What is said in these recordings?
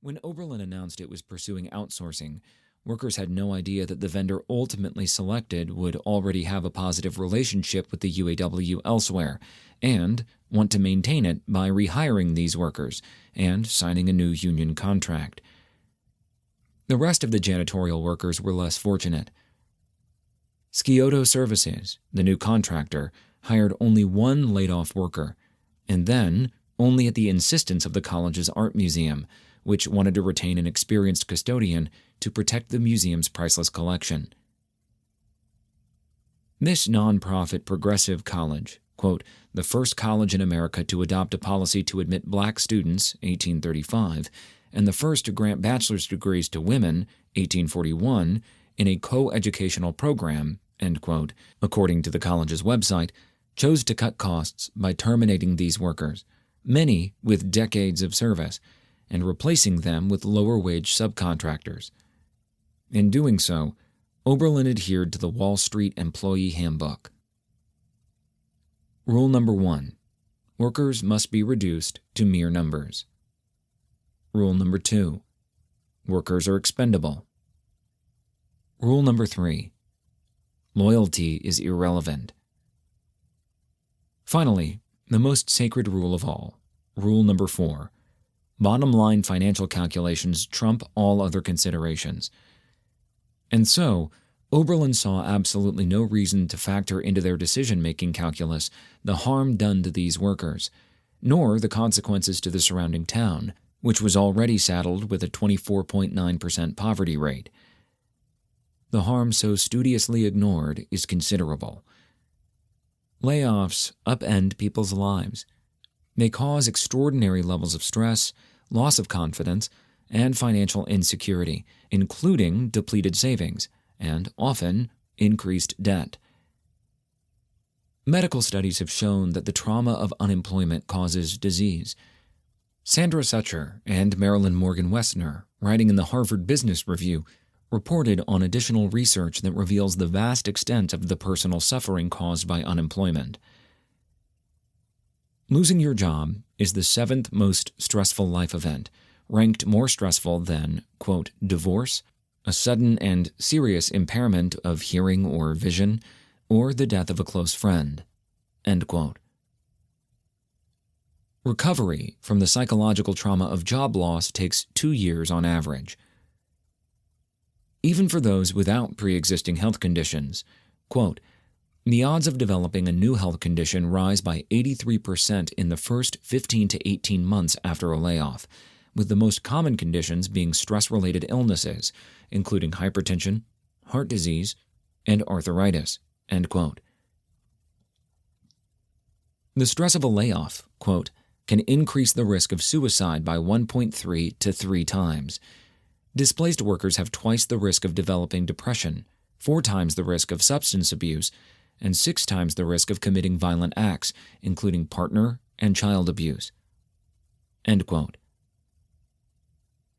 When Oberlin announced it was pursuing outsourcing, workers had no idea that the vendor ultimately selected would already have a positive relationship with the UAW elsewhere, and want to maintain it by rehiring these workers and signing a new union contract. The rest of the janitorial workers were less fortunate. Scioto Services, the new contractor, hired only one laid-off worker, and then only at the insistence of the college's art museum, which wanted to retain an experienced custodian to protect the museum's priceless collection. This nonprofit progressive college, quote, the first college in America to adopt a policy to admit black students, 1835, and the first to grant bachelor's degrees to women, 1841, in a co-educational program, end quote, according to the college's website, chose to cut costs by terminating these workers, many with decades of service, and replacing them with lower-wage subcontractors. In doing so, Oberlin adhered to the Wall Street Employee Handbook. Rule number 1. Workers must be reduced to mere numbers. Rule number 2. Workers are expendable. Rule number 3. Loyalty is irrelevant. Finally, the most sacred rule of all, rule number 4. Bottom-line financial calculations trump all other considerations. And so, Oberlin saw absolutely no reason to factor into their decision-making calculus the harm done to these workers, nor the consequences to the surrounding town, which was already saddled with a 24.9% poverty rate. The harm so studiously ignored is considerable. Layoffs upend people's lives. They cause extraordinary levels of stress, loss of confidence, and financial insecurity, including depleted savings, and often increased debt. Medical studies have shown that the trauma of unemployment causes disease. Sandra Sucher and Marilyn Morgan Westner, writing in the Harvard Business Review, reported on additional research that reveals the vast extent of the personal suffering caused by unemployment. Losing your job is the 7th most stressful life event, ranked more stressful than, quote, divorce, a sudden and serious impairment of hearing or vision, or the death of a close friend, end quote. Recovery from the psychological trauma of job loss takes 2 years on average. Even for those without pre-existing health conditions, quote, the odds of developing a new health condition rise by 83% in the first 15 to 18 months after a layoff, with the most common conditions being stress-related illnesses, including hypertension, heart disease, and arthritis, end quote. The stress of a layoff, quote, can increase the risk of suicide by 1.3 to 3 times. Displaced workers have twice the risk of developing depression, 4 times the risk of substance abuse, and 6 times the risk of committing violent acts, including partner and child abuse. End quote.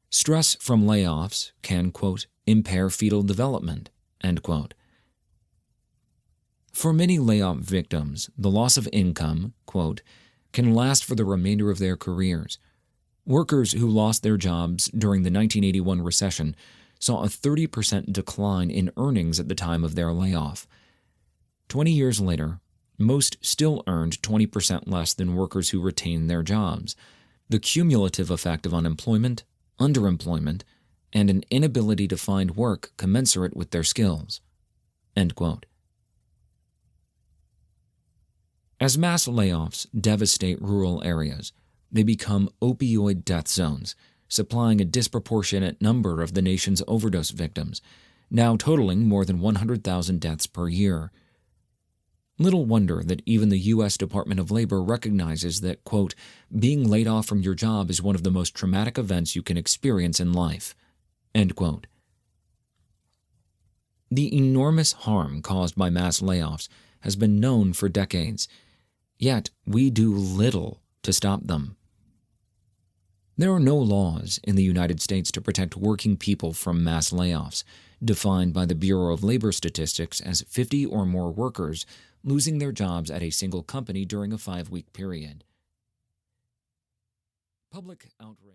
Stress from layoffs can, quote, impair fetal development, end quote. For many layoff victims, the loss of income, quote, can last for the remainder of their careers. Workers who lost their jobs during the 1981 recession saw a 30% decline in earnings at the time of their layoff. 20 years later, most still earned 20% less than workers who retained their jobs. The cumulative effect of unemployment, underemployment, and an inability to find work commensurate with their skills. End quote. As mass layoffs devastate rural areas, they become opioid death zones, supplying a disproportionate number of the nation's overdose victims, now totaling more than 100,000 deaths per year. Little wonder that even the U.S. Department of Labor recognizes that, quote, being laid off from your job is one of the most traumatic events you can experience in life, end quote. The enormous harm caused by mass layoffs has been known for decades, yet we do little to stop them. There are no laws in the United States to protect working people from mass layoffs, defined by the Bureau of Labor Statistics as 50 or more workers losing their jobs at a single company during a 5-week period. Public outrage.